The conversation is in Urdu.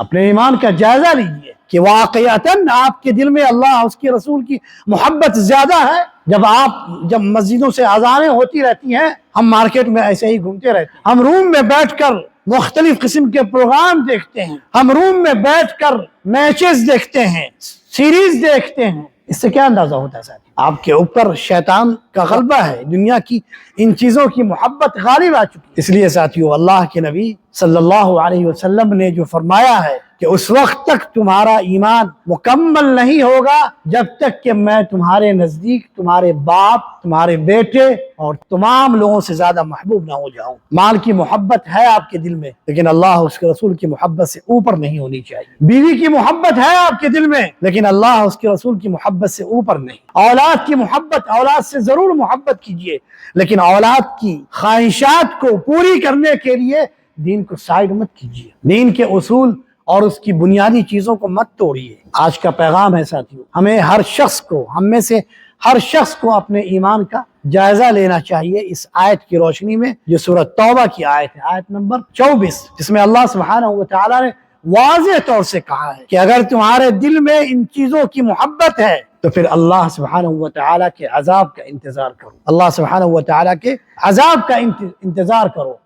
اپنے ایمان کا جائزہ لیجئے کہ واقعتاً آپ کے دل میں اللہ اس کے رسول کی محبت زیادہ ہے۔ جب مسجدوں سے اذانیں ہوتی رہتی ہیں، ہم مارکیٹ میں ایسے ہی گھومتے رہتے ہیں، ہم روم میں بیٹھ کر مختلف قسم کے پروگرام دیکھتے ہیں، ہم روم میں بیٹھ کر میچز دیکھتے ہیں، سیریز دیکھتے ہیں، اس سے کیا اندازہ ہوتا ہے ساتھی؟ آپ کے اوپر شیطان کا غلبہ ہے، دنیا کی ان چیزوں کی محبت غالب آ چکی۔ اس لیے ساتھیو، اللہ کے نبی صلی اللہ علیہ وسلم نے جو فرمایا ہے کہ اس وقت تک تمہارا ایمان مکمل نہیں ہوگا جب تک کہ میں تمہارے نزدیک تمہارے باپ، تمہارے بیٹے اور تمام لوگوں سے زیادہ محبوب نہ ہو جاؤں۔ مال کی محبت ہے آپ کے دل میں، لیکن اللہ اس کے رسول کی محبت سے اوپر نہیں ہونی چاہیے۔ بیوی کی محبت ہے آپ کے دل میں، لیکن اللہ اس کے رسول کی محبت سے اوپر نہیں۔ اولاد کی محبت، اولاد سے ضرور محبت کیجئے، لیکن اولاد کی خواہشات کو پوری کرنے کے لیے دین کو سائیڈ مت کیجئے، دین کے اصول اور اس کی بنیادی چیزوں کو مت توڑیے۔ آج کا پیغام ہے ساتھیو، ہم میں سے ہر شخص کو اپنے ایمان کا جائزہ لینا چاہیے اس آیت کی روشنی میں، جو سورہ توبہ کی آیت ہے، آیت نمبر 24، جس میں اللہ سبحانہ وتعالی نے واضح طور سے کہا ہے کہ اگر تمہارے دل میں ان چیزوں کی محبت ہے تو پھر اللہ سبحانہ وتعالی کے عذاب کا انتظار کرو، اللہ سبحانہ وتعالی کے عذاب کا انتظار کرو۔